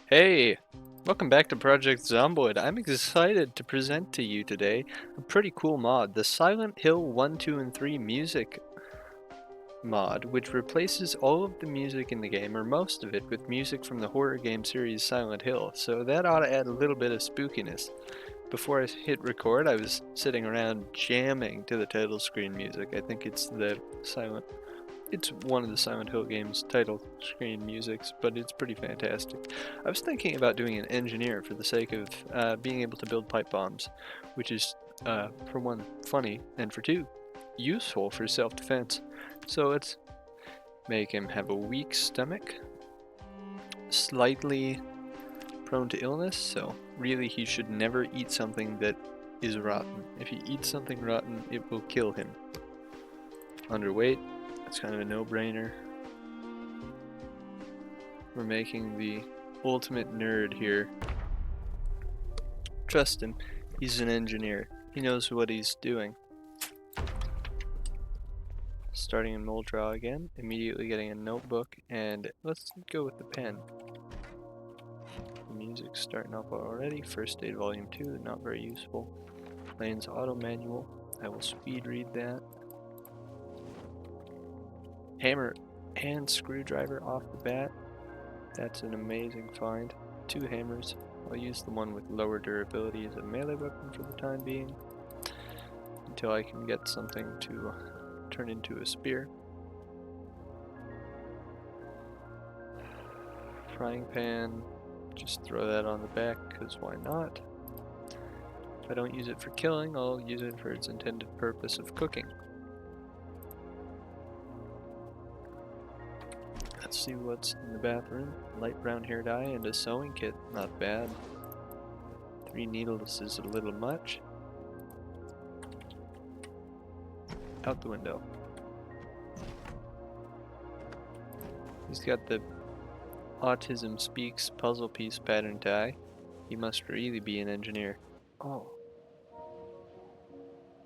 Hey, welcome back to Project Zomboid. I'm excited to present to you today a pretty cool mod, the Silent Hill 1, 2, and 3 music mod, which replaces all of the music in the game, or most of it, with music from the horror game series Silent Hill, so that ought to add a little bit of spookiness. Before I hit record, I was sitting around jamming to the title screen music. I think it's one of the Silent Hill games' title screen musics, but it's pretty fantastic. I was thinking about doing an engineer for the sake of being able to build pipe bombs, which is, for one, funny, and for two, useful for self-defense. So let's make him have a weak stomach, slightly prone to illness, so really he should never eat something that is rotten. If he eats something rotten, it will kill him. Underweight, that's kind of a no-brainer. We're making the ultimate nerd here. Trust him, he's an engineer. He knows what he's doing. Starting in mold draw again, immediately getting a notebook, and let's go with the pen. The music's starting up already. First aid volume 2, not very useful. Planes auto manual, I will speed read that. Hammer and screwdriver off the bat. That's an amazing find. 2 hammers. I'll use the one with lower durability as a melee weapon for the time being, until I can get something to turn into a spear. Frying pan, just throw that on the back, because why not? If I don't use it for killing, I'll use it for its intended purpose of cooking. Let's see what's in the bathroom. Light brown hair dye and a sewing kit. Not bad. 3 needles is a little much. Out the window. He's got the Autism Speaks puzzle piece pattern tie. He must really be an engineer. Oh.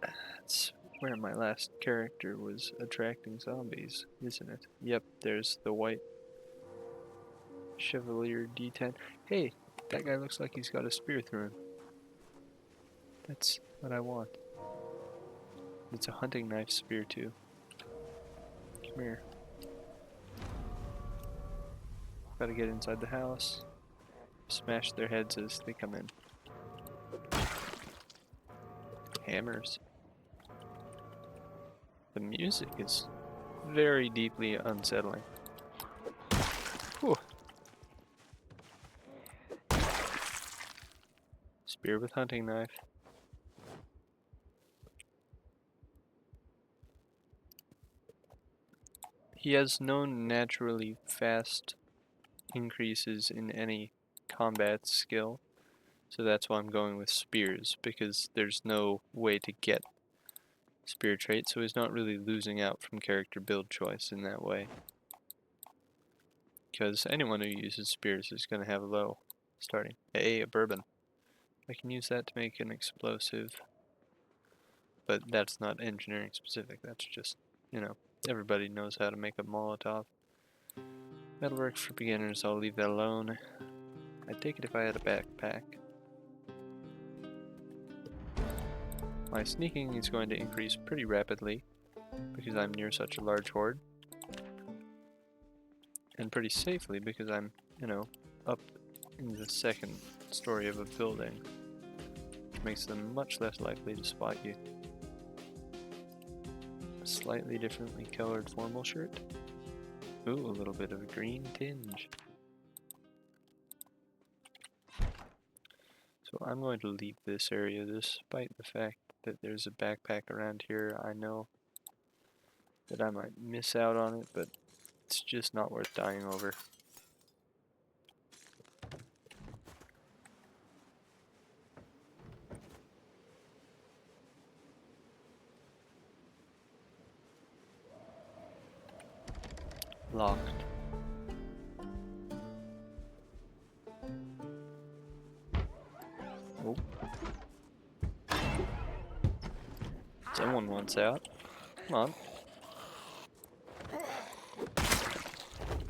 That's where my last character was attracting zombies, isn't it? Yep, there's the white Chevalier D10. Hey, that guy looks like he's got a spear through him. That's what I want. It's a hunting knife spear too. Come here. Gotta get inside the house. Smash their heads as they come in. Hammers. The music is very deeply unsettling. Whew. Spear with hunting knife. He has no naturally fast increases in any combat skill, so that's why I'm going with spears, because there's no way to get spear trait, so he's not really losing out from character build choice in that way. Because anyone who uses spears is going to have a low starting. Hey, a bourbon. I can use that to make an explosive, but that's not engineering specific, that's just, everybody knows how to make a Molotov. Metalwork for beginners, I'll leave that alone. I'd take it if I had a backpack. My sneaking is going to increase pretty rapidly because I'm near such a large horde. And pretty safely because I'm, up in the second story of a building, which makes them much less likely to spot you. A slightly differently colored formal shirt. Ooh, a little bit of a green tinge. So I'm going to leave this area despite the fact that there's a backpack around here. I know that I might miss out on it, but it's just not worth dying over. Locked. Oh. Someone wants out. Come on.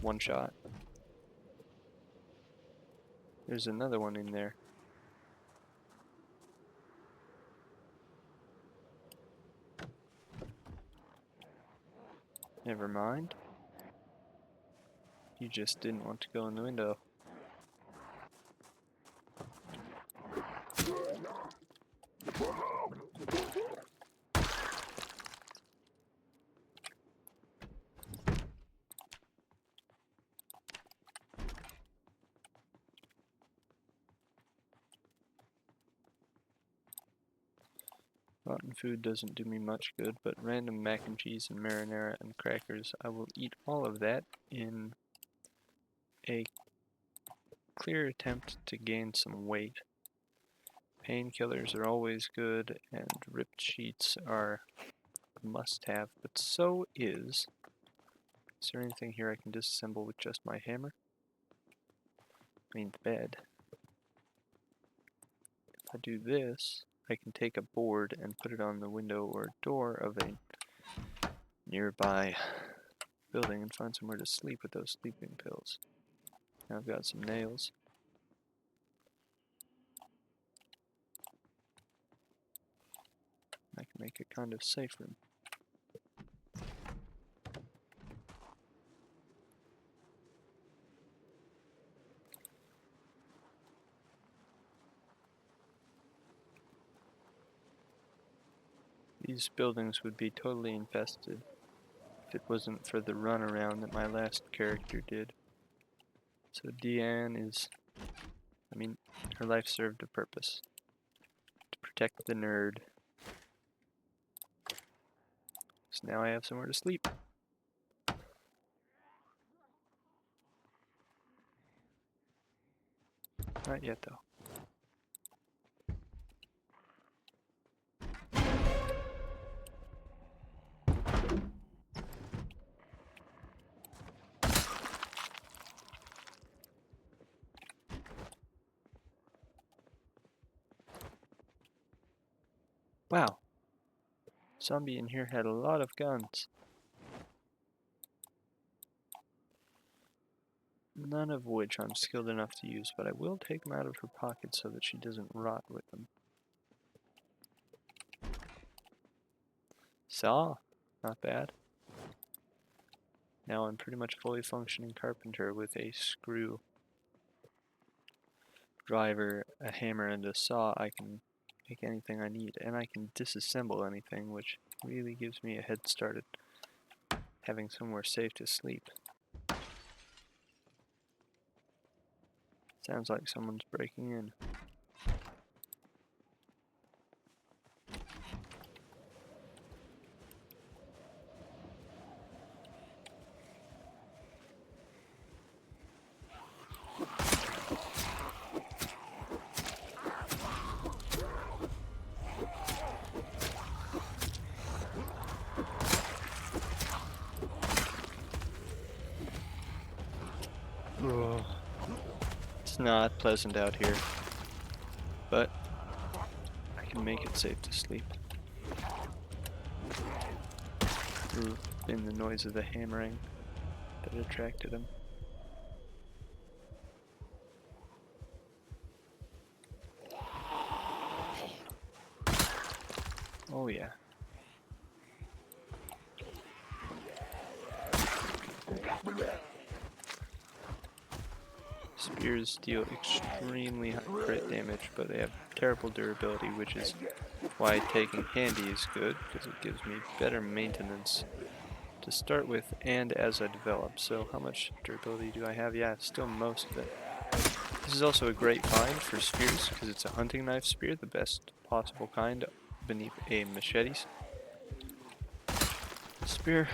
One shot. There's another one in there. Never mind. You just didn't want to go in the window. Rotten food doesn't do me much good, but random mac and cheese and marinara and crackers, I will eat all of that in a clear attempt to gain some weight. Painkillers are always good, and ripped sheets are a must-have, but so is... Is there anything here I can disassemble with just my hammer? I mean, the bed. If I do this, I can take a board and put it on the window or door of a nearby building and find somewhere to sleep with those sleeping pills. Now I've got some nails. I can make a kind of safe room. These buildings would be totally infested if it wasn't for the runaround that my last character did. So Deanne is, I mean, her life served a purpose. To protect the nerd. So now I have somewhere to sleep. Not yet though. Wow. Zombie in here had a lot of guns. None of which I'm skilled enough to use, but I will take them out of her pocket so that she doesn't rot with them. Saw. Not bad. Now I'm pretty much fully functioning carpenter with a screw driver, a hammer, and a saw. I can make anything I need, and I can disassemble anything, which really gives me a head start at having somewhere safe to sleep. Sounds like someone's breaking in. Ugh. It's not pleasant out here, but I can make it safe to sleep. Ooh, been the noise of the hammering that attracted him. Oh yeah. Spears deal extremely high crit damage, but they have terrible durability, which is why taking handy is good, because it gives me better maintenance to start with and as I develop. So how much durability do I have? Yeah, still most of it. This is also a great find for spears, because it's a hunting knife spear, the best possible kind beneath a machete spear,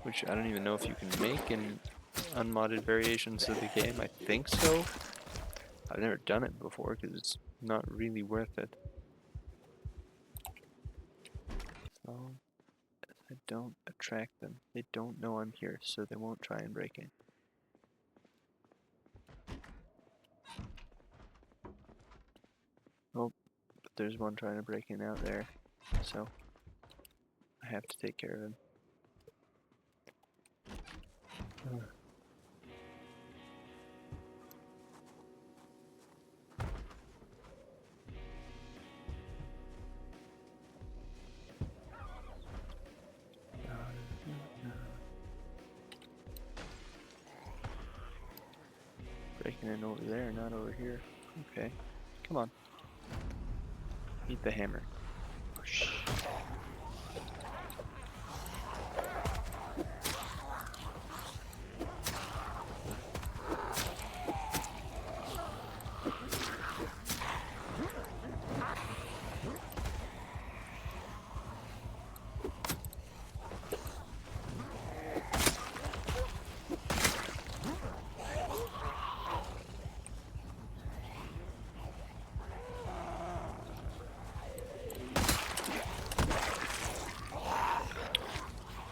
which I don't even know if you can make in unmodded variations of the game. I think so. I've never done it before because it's not really worth it. So, I don't attract them. They don't know I'm here, so they won't try and break in. Oh, but there's one trying to break in out there, so I have to take care of him. Breaking in over there, not over here. Okay. Come on. Eat the hammer. Whoosh.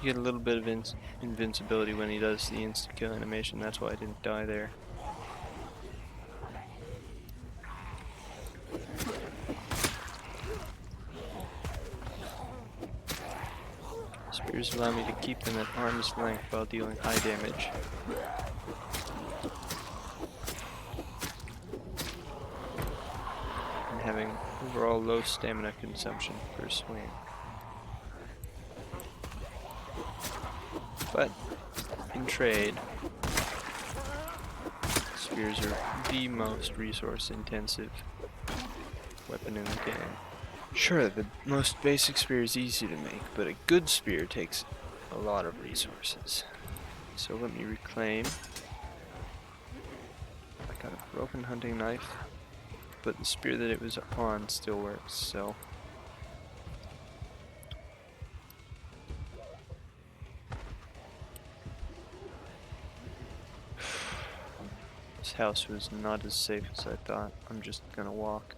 You get a little bit of invincibility when he does the insta-kill animation. That's why I didn't die there. Spears allow me to keep them at arm's length while dealing high damage. And having overall low stamina consumption per swing. But in trade, spears are the most resource intensive weapon in the game. Sure, the most basic spear is easy to make, but a good spear takes a lot of resources. So let me reclaim. I got a broken hunting knife, but the spear that it was on still works, so. This house was not as safe as I thought. I'm just gonna walk.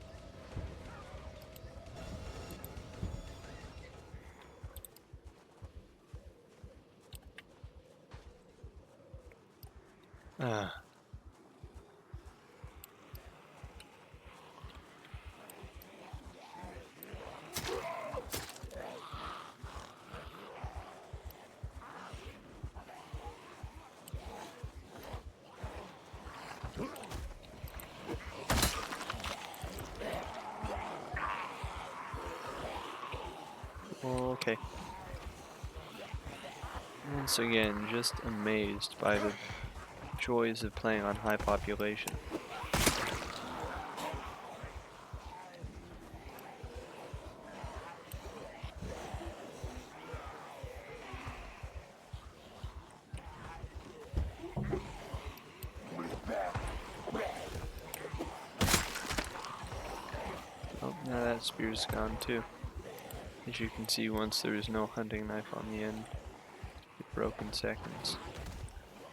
Ah. Okay. Once again, just amazed by the joys of playing on high population. Oh, now that spear's gone too. As you can see, once there is no hunting knife on the end, it broke in seconds.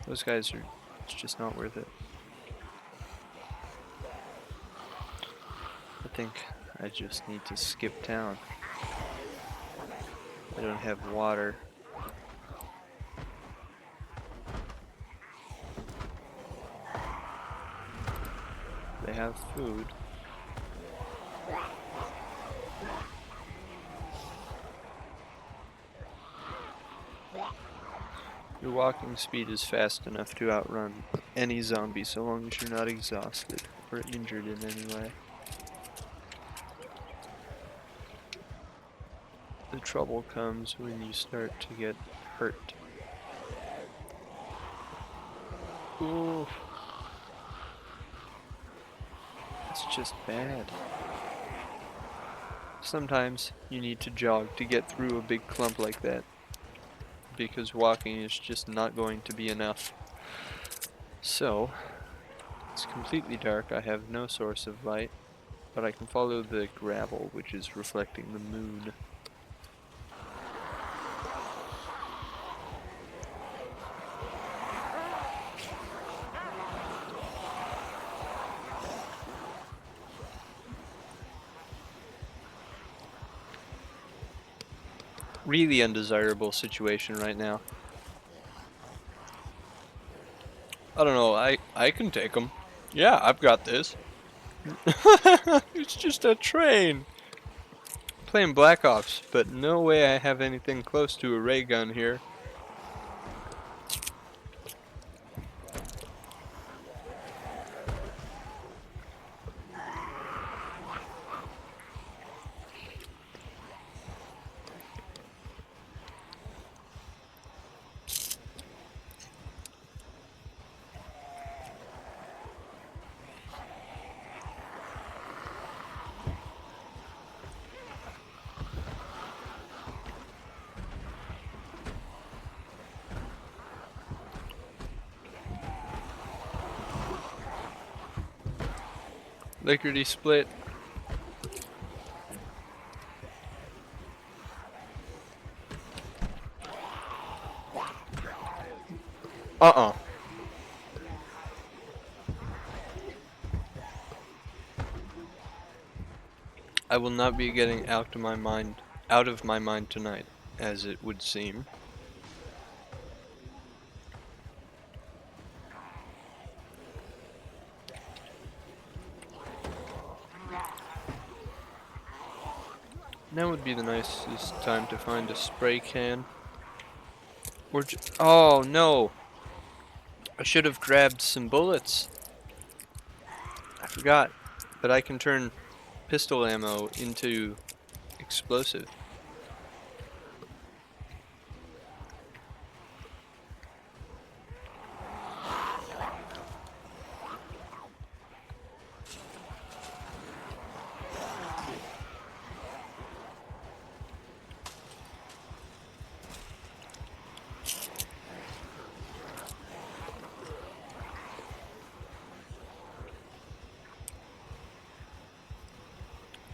Those guys are, it's just not worth it. I think I just need to skip town. I don't have water. They have food. Your walking speed is fast enough to outrun any zombie so long as you're not exhausted or injured in any way. The trouble comes when you start to get hurt. Ooh. It's just bad. Sometimes you need to jog to get through a big clump like that, because walking is just not going to be enough. So, it's completely dark, I have no source of light, but I can follow the gravel, which is reflecting the moon. Really undesirable situation right now. I don't know, I can take them. Yeah, I've got this. It's just a train. I'm playing Black Ops, but no way I have anything close to a ray gun here. Lickety split. Uh-uh. I will not be getting out of my mind tonight, as it would seem. Now would be the nicest time to find a spray can. Or oh no! I should have grabbed some bullets. I forgot. But I can turn pistol ammo into explosive.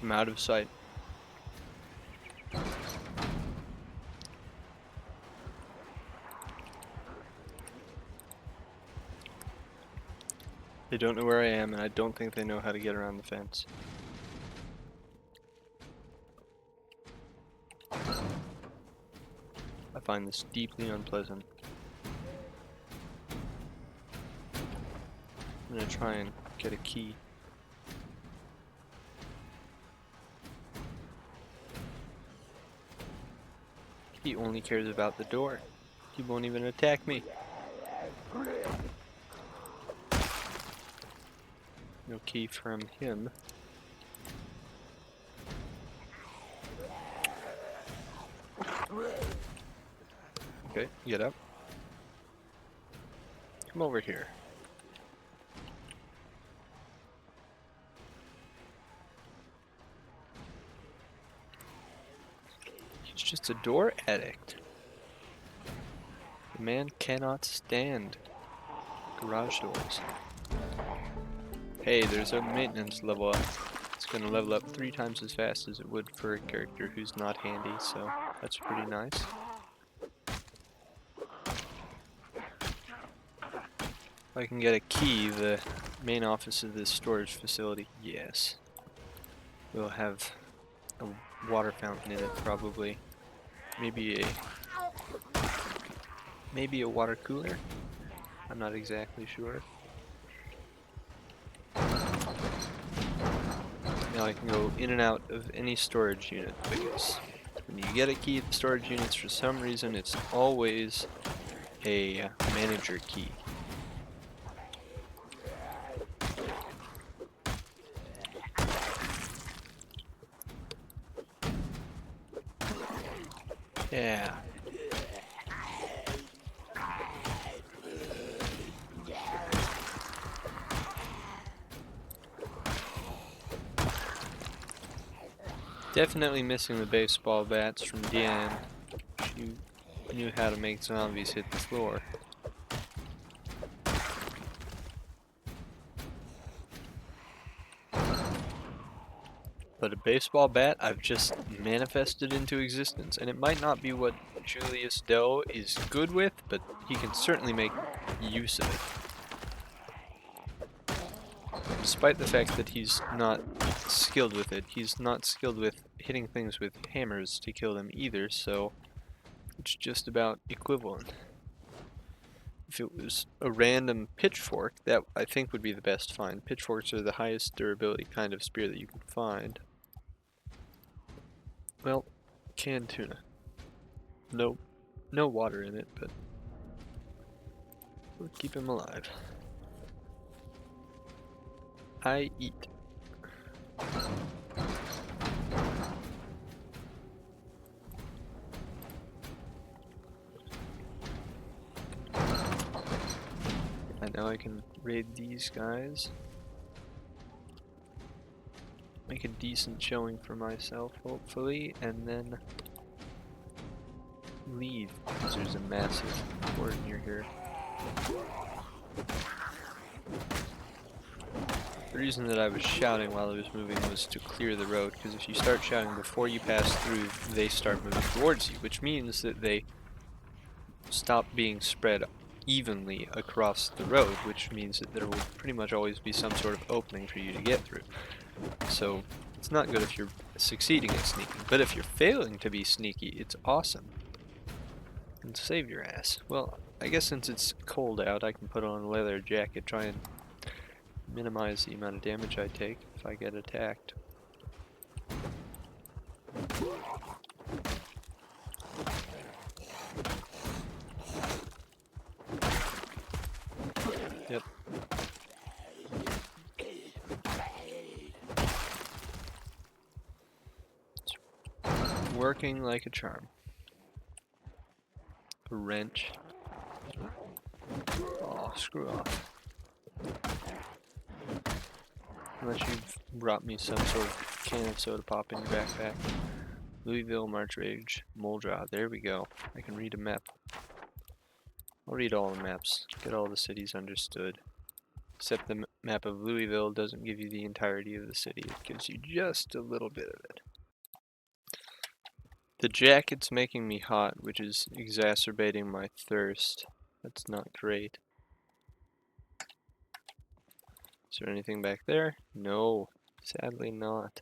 I'm out of sight. They don't know where I am, and I don't think they know how to get around the fence. I find this deeply unpleasant. I'm gonna try and get a key. He only cares about the door. He won't even attack me. No key from him. Okay, get up. Come over here. He's just a door addict. The man cannot stand garage doors. Hey, there's a maintenance level up. It's gonna level up 3 times as fast as it would for a character who's not handy, so that's pretty nice. If I can get a key, the main office of this storage facility, yes. We'll have a water fountain in it, probably. Maybe a water cooler? I'm not exactly sure. Now I can go in and out of any storage unit, because when you get a key at the storage units, for some reason it's always a manager key. Yeah. Definitely missing the baseball bats from Deanne. She knew how to make zombies hit the floor. But a baseball bat I've just manifested into existence, and it might not be what Julius Doe is good with, but he can certainly make use of it. Despite the fact that he's not skilled with it, he's not skilled with hitting things with hammers to kill them either, so it's just about equivalent. If it was a random pitchfork, that I think would be the best find. Pitchforks are the highest durability kind of spear that you can find. Well, canned tuna. No water in it, but we'll keep him alive. I eat. And now I can raid these guys. Make a decent showing for myself, hopefully, and then leave, because there's a massive horde near here. The reason that I was shouting while I was moving was to clear the road, because if you start shouting before you pass through, they start moving towards you, which means that they stop being spread evenly across the road, which means that there will pretty much always be some sort of opening for you to get through. So it's not good if you're succeeding at sneaking, but if you're failing to be sneaky, it's awesome. And save your ass. Well, I guess since it's cold out, I can put on a leather jacket, try and minimize the amount of damage I take if I get attacked. Yep. It's working like a charm. A wrench. Oh, screw off. Unless you've brought me some sort of can of soda pop in your backpack. Louisville, March Rage, Moldra. There we go. I can read a map. I'll read all the maps. Get all the cities understood. Except the map of Louisville doesn't give you the entirety of the city. It gives you just a little bit of it. The jacket's making me hot, which is exacerbating my thirst. That's not great. Is there anything back there? No, sadly not.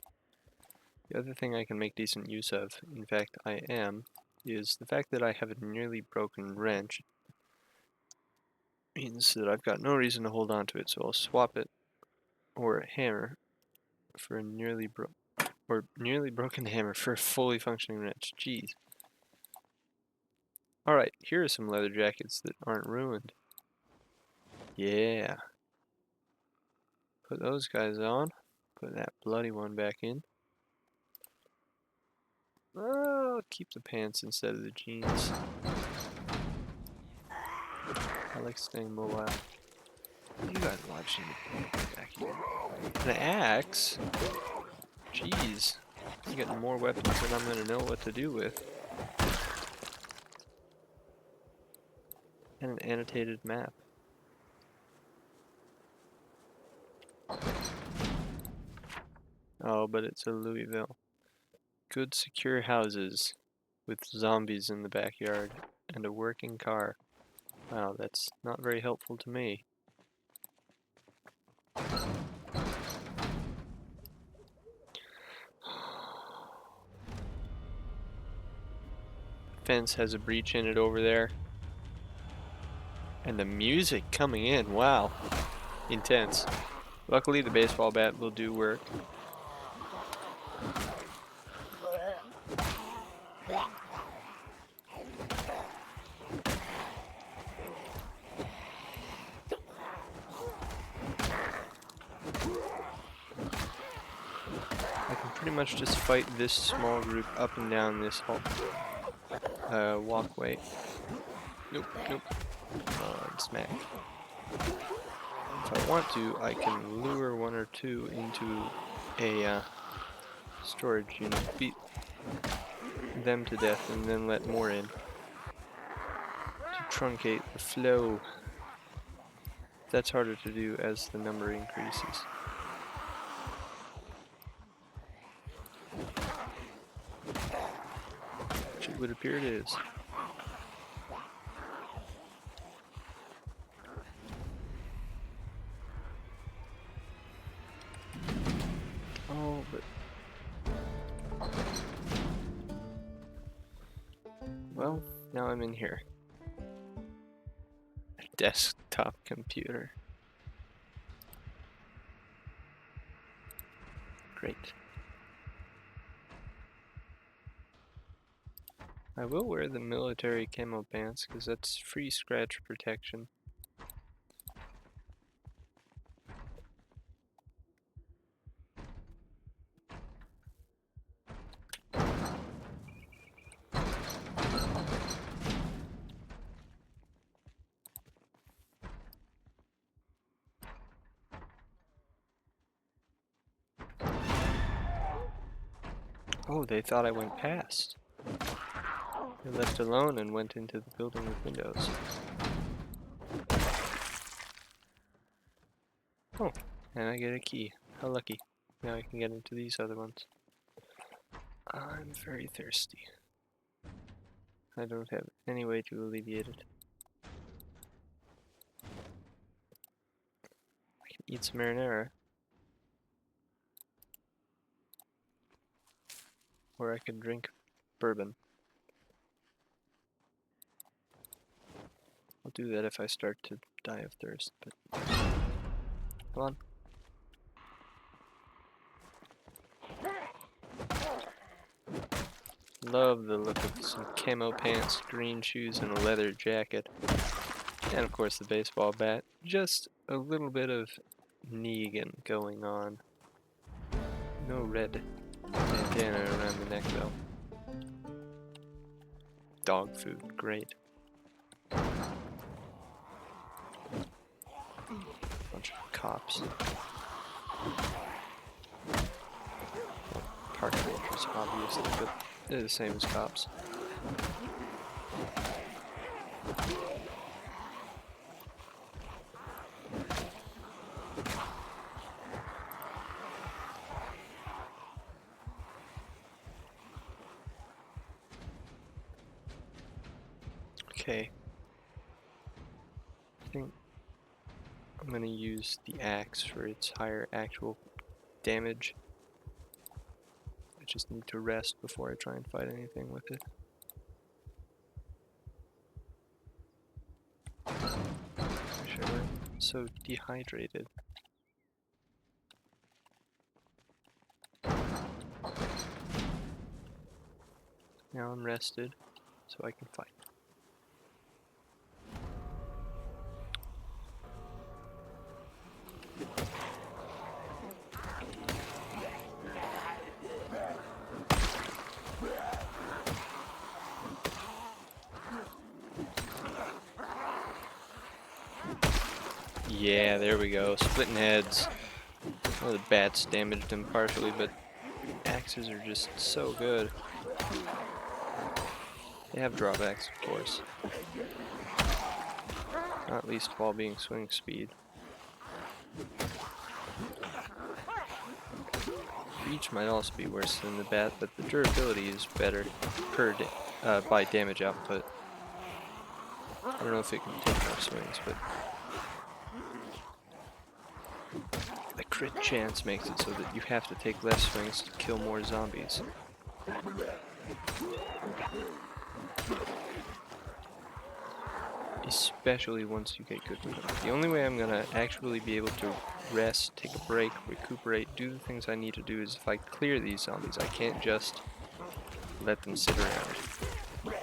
The other thing I can make decent use of, in fact I am, is the fact that I have a nearly broken wrench. Means that I've got no reason to hold on to it, so I'll swap it, or a hammer, for a nearly broken hammer for a fully functioning wrench. Jeez. Alright, here are some leather jackets that aren't ruined. Yeah. Put those guys on. Put that bloody one back in. Oh, keep the pants instead of the jeans. I like staying mobile. What are you guys watching back here? An axe? Jeez. I'm getting more weapons than I'm gonna know what to do with. And an annotated map. Oh, but it's a Louisville. Good secure houses with zombies in the backyard and a working car. Wow, that's not very helpful to me. Fence has a breach in it over there. And the music coming in, wow. Intense. Luckily the baseball bat will do work. I can pretty much just fight this small group up and down this walkway. Nope, nope. Smack. If I want to, I can lure one or two into a storage unit, beat them to death, and then let more in to truncate the flow. That's harder to do as the number increases. Which it would appear it is. Oh, but... Well, now I'm in here. A desktop computer. Great. I will wear the military camo pants because that's free scratch protection. Oh, they thought I went past. They left alone and went into the building with windows. Oh, And I get a key. How lucky. Now I can get into these other ones. I'm very thirsty. I don't have any way to alleviate it. I can eat some marinara. Or I could drink bourbon. I'll do that if I start to die of thirst, but come on. Love the look of some camo pants, green shoes, and a leather jacket. And of course the baseball bat. Just a little bit of Negan going on. No red bandana around the neck though. Dog food, great. Bunch of cops. Park rangers, obviously, but they're the same as cops. Okay. I think I'm gonna use the axe for its higher actual damage. I just need to rest before I try and fight anything with it. Wish I weren't so dehydrated. Now I'm rested, so I can fight. Yeah, there we go. Splitting heads. Well, the bats damaged him partially, but axes are just so good. They have drawbacks, of course. Not least of all being swing speed. Reach might also be worse than the bat, but the durability is better by damage output. I don't know if it can take more swings, but the crit chance makes it so that you have to take less swings to kill more zombies. Especially once you get good with them. The only way I'm gonna actually be able to rest, take a break, recuperate, do the things I need to do is if I clear these zombies. I can't just let them sit around.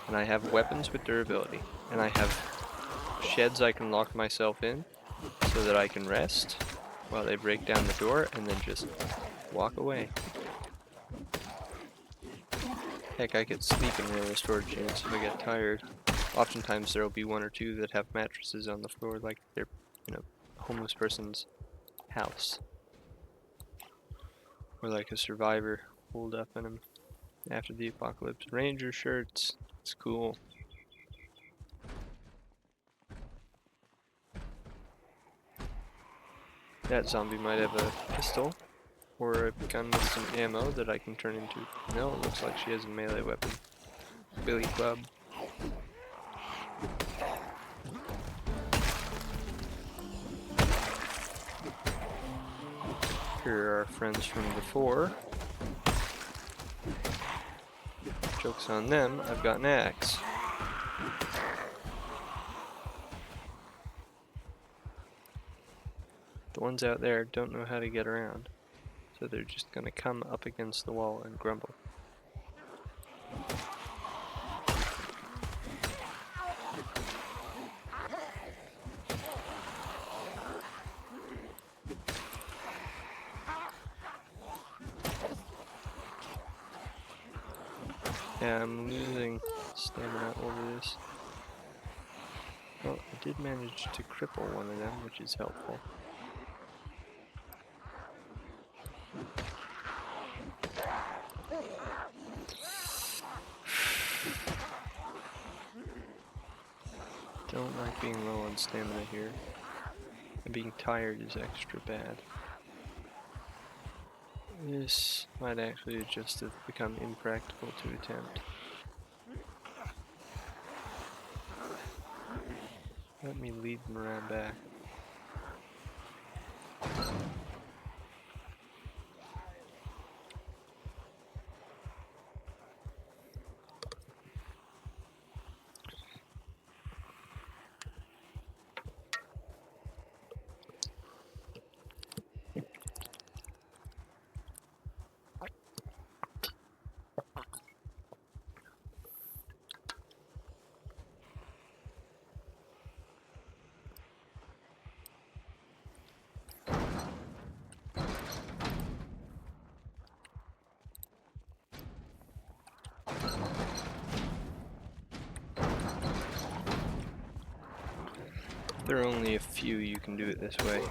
And I have weapons with durability. And I have sheds I can lock myself in so that I can rest while they break down the door and then just walk away. Heck, I could sleep in one of the storage units if I get tired. Oftentimes there will be one or two that have mattresses on the floor like they're in a homeless person's house. Or like a survivor holed up in them after the apocalypse. Ranger shirts, it's cool. That zombie might have a pistol or a gun with some ammo that I can turn into. No, it looks like she has a melee weapon. Billy Club. Here are our friends from before. Joke's on them, I've got an axe. The ones out there don't know how to get around, so they're just gonna come up against the wall and grumble. Yeah, I'm losing stamina over this. Well, I did manage to cripple one of them, which is helpful. Don't like being low on stamina here. And being tired is extra bad. This might actually just have become impractical to attempt. Let me lead them around back. There are only a few you can do it this way,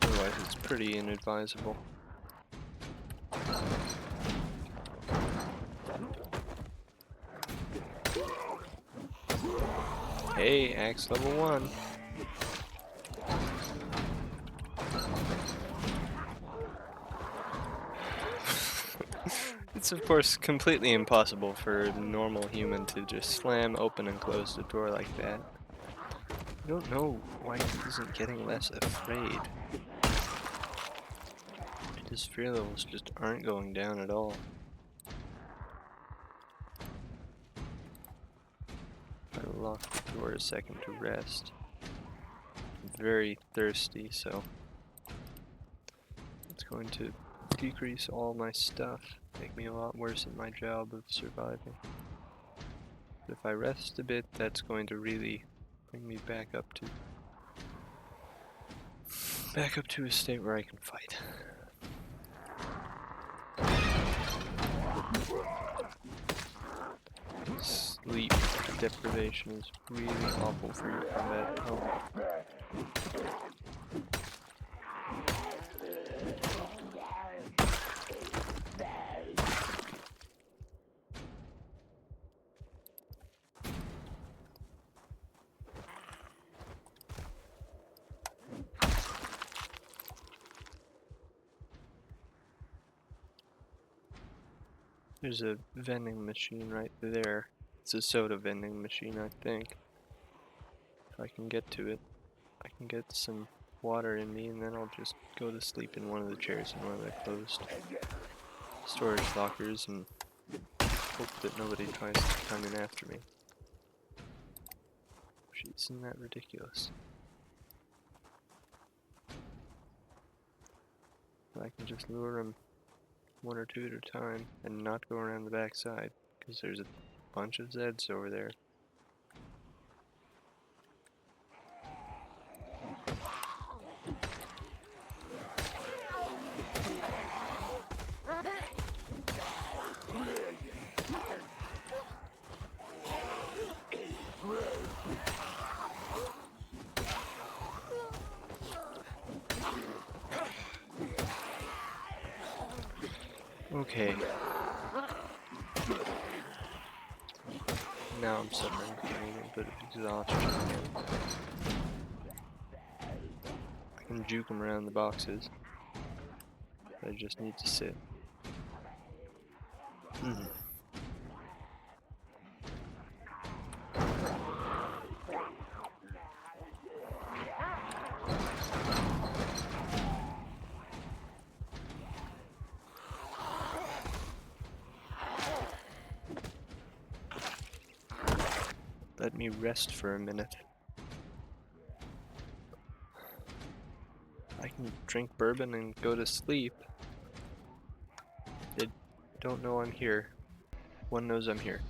otherwise it's pretty inadvisable. Hey, axe level 1. It's of course completely impossible for a normal human to just slam open and close the door like that. I don't know why he isn't getting less afraid. His fear levels just aren't going down at all. I locked the door a second to rest. I'm very thirsty, so it's going to decrease all my stuff, make me a lot worse at my job of surviving. But if I rest a bit, that's going to really bring me back up to a state where I can fight. Sleep deprivation is really awful for your combat health. There's a vending machine right there. It's a soda vending machine, I think. If I can get to it, I can get some water in me, and then I'll just go to sleep in one of the chairs in one of the closed storage lockers and hope that nobody tries to come in after me. Jeez, isn't that ridiculous? I can just lure them one or two at a time and not go around the back side, because there's a bunch of Zeds over there. Okay. Now I'm suffering from a bit of exhaustion again. I can juke them around the boxes. I just need to sit. Let me rest for a minute. I can drink bourbon and go to sleep. They don't know I'm here. One knows I'm here.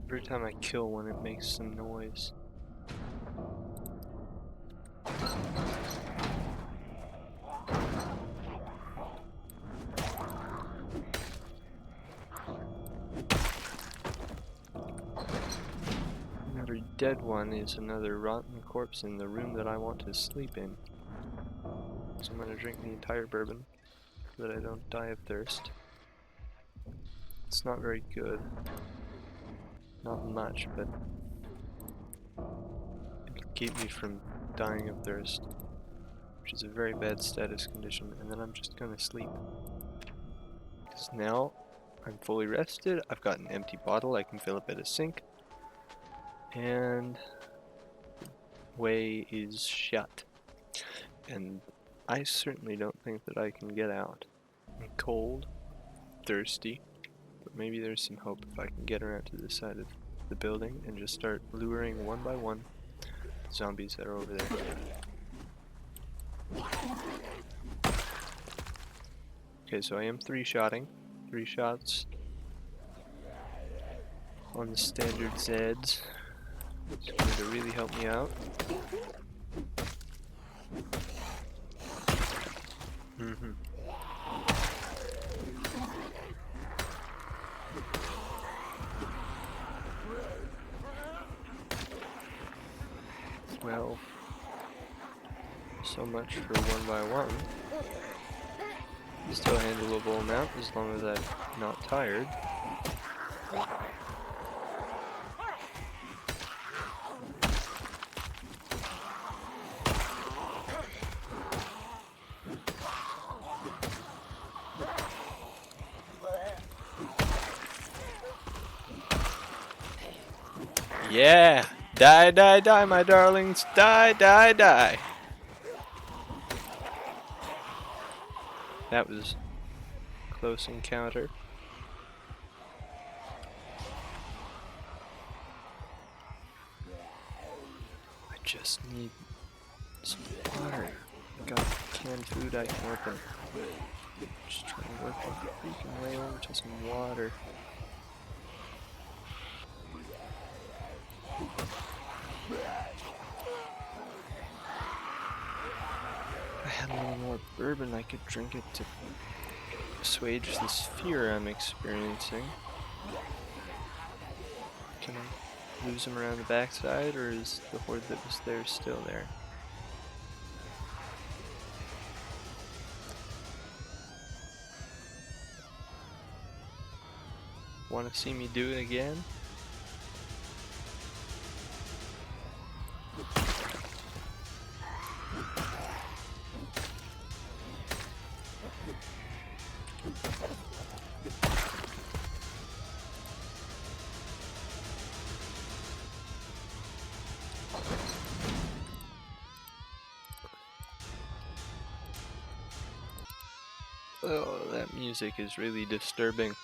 Every time I kill one, it makes some noise. dead one is another rotten corpse in the room that I want to sleep in. So I'm gonna drink the entire bourbon so that I don't die of thirst. It's not very good. Not much, but it'll keep me from dying of thirst, which is a very bad status condition, and then I'm just gonna sleep. Because now I'm fully rested, I've got an empty bottle I can fill up at a sink, and the way is shut. And I certainly don't think that I can get out. I'm cold, thirsty, but maybe there's some hope if I can get around to this side of the building and just start luring one by one the zombies that are over there. Okay, so I am three-shotting. 3 shots on the standard Zeds. It's going to really help me out. Well, so much for 1 by 1. Still handleable amount as long as I'm not tired. Yeah! Die, die, die, my darlings! Die, die, die! That was a close encounter. I just need some water. I got canned food I can open. Just trying to work my freaking way over to some water. If I had a little more bourbon, I could drink it to assuage this fear I'm experiencing. Can I lose him around the backside, or is the horde that was there still there? Want to see me do it again? Oh, that music is really disturbing.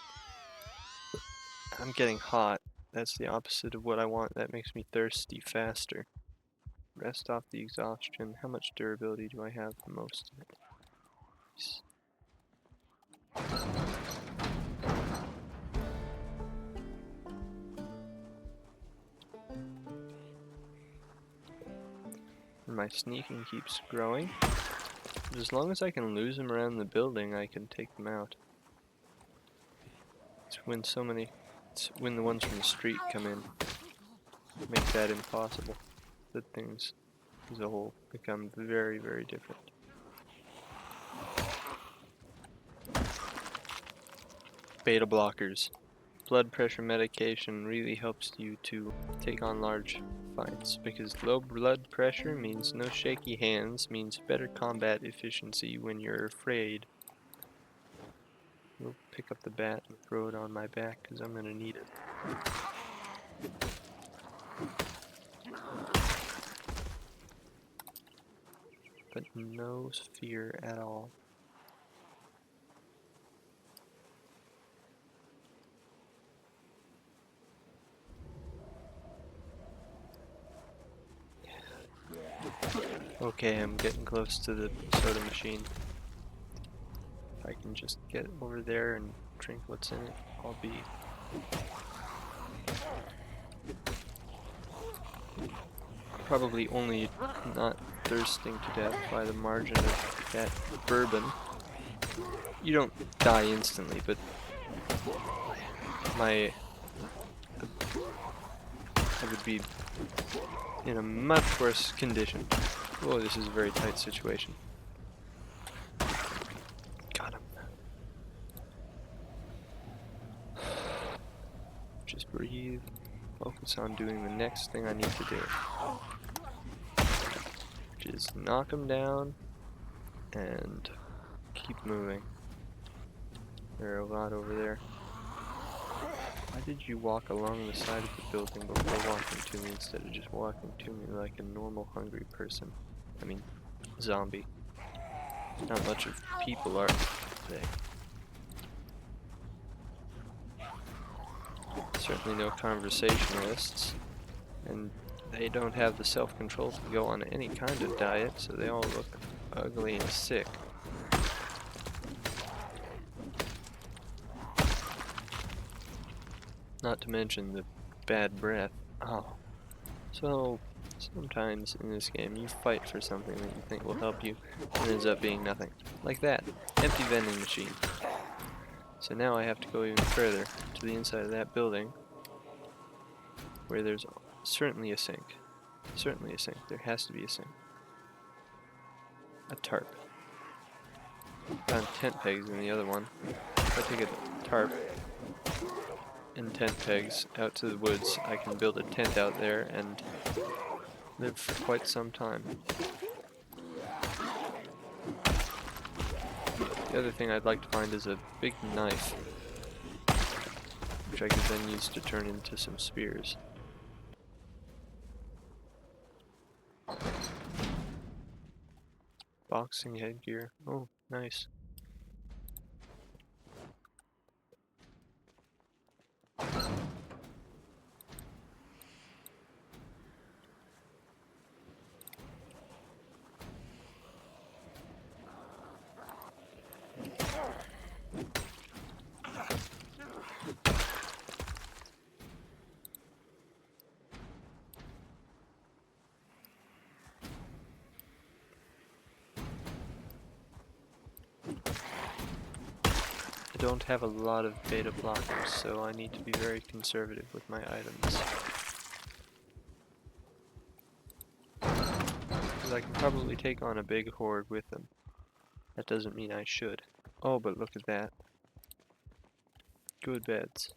I'm getting hot. That's the opposite of what I want. That makes me thirsty faster. Rest off the exhaustion. How much durability do I have? Most of it. And my sneaking keeps growing. But as long as I can lose them around the building, I can take them out. It's when the ones from the street come in, make that impossible. That things as a whole become very, very different. Beta blockers. Blood pressure medication really helps you to take on large fights, because low blood pressure means no shaky hands, means better combat efficiency when you're afraid. We'll pick up the bat and throw it on my back, because I'm going to need it. But no fear at all. Okay, I'm getting close to the soda machine. If I can just get over there and drink what's in it, I'll be probably only not thirsting to death by the margin of that bourbon. You don't die instantly, but I would be in a much worse condition. Oh, this is a very tight situation. Got him. Just breathe. Focus on doing the next thing I need to do. Which is knock him down and keep moving. There are a lot over there. Why did you walk along the side of the building before walking to me instead of just walking to me like a normal hungry person? I mean, zombie. Not much of people are they? Certainly no conversationalists, and they don't have the self-control to go on any kind of diet, so they all look ugly and sick. Not to mention the bad breath. Oh. So, sometimes in this game you fight for something that you think will help you and ends up being nothing. Like that. Empty vending machine. So now I have to go even further to the inside of that building where there's certainly a sink. Certainly a sink. There has to be a sink. A tarp. Found tent pegs in the other one. If I take a tarp and tent pegs out to the woods, I can build a tent out there and live for quite some time. The other thing I'd like to find is a big knife, which I could then use to turn into some spears. Boxing headgear. Oh, nice. I don't have a lot of beta blockers, so I need to be very conservative with my items. Because I can probably take on a big horde with them. That doesn't mean I should. Oh, but look at that. Good beds.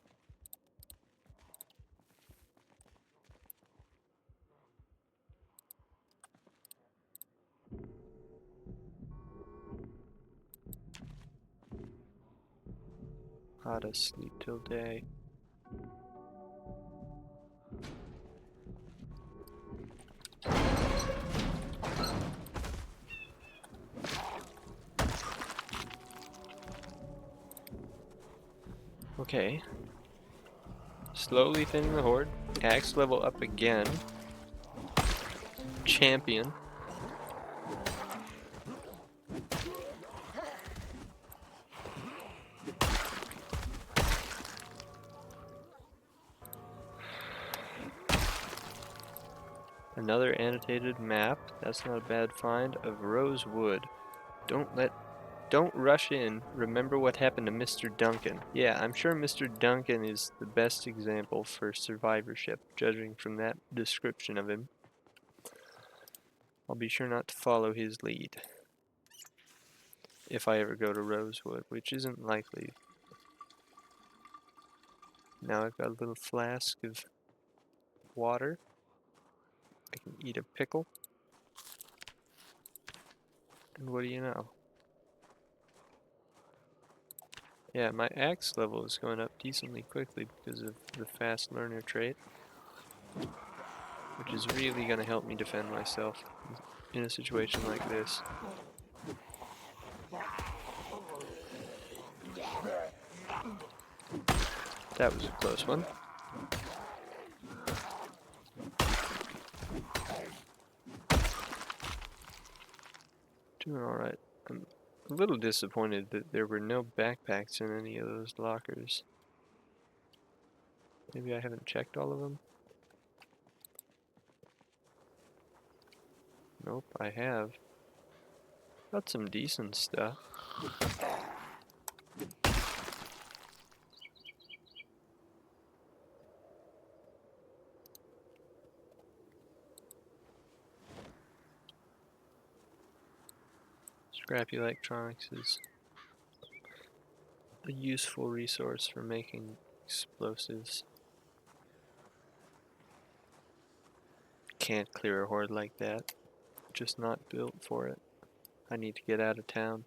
How to sleep till day. Okay. Slowly thinning the horde. Axe level up again. Champion. Another annotated map. That's not a bad find of Rosewood. Don't rush in. Remember what happened to Mr. Duncan. Yeah, I'm sure Mr. Duncan is the best example for survivorship, judging from that description of him. I'll be sure not to follow his lead. If I ever go to Rosewood, which isn't likely. Now I've got a little flask of water. I can eat a pickle. And what do you know? Yeah, my axe level is going up decently quickly because of the fast learner trait, which is really going to help me defend myself in a situation like this. That was a close one. Doing alright. I'm a little disappointed that there were no backpacks in any of those lockers. Maybe I haven't checked all of them? Nope, I have. Got some decent stuff. Scrap electronics is a useful resource for making explosives. Can't clear a horde like that. Just not built for it. I need to get out of town.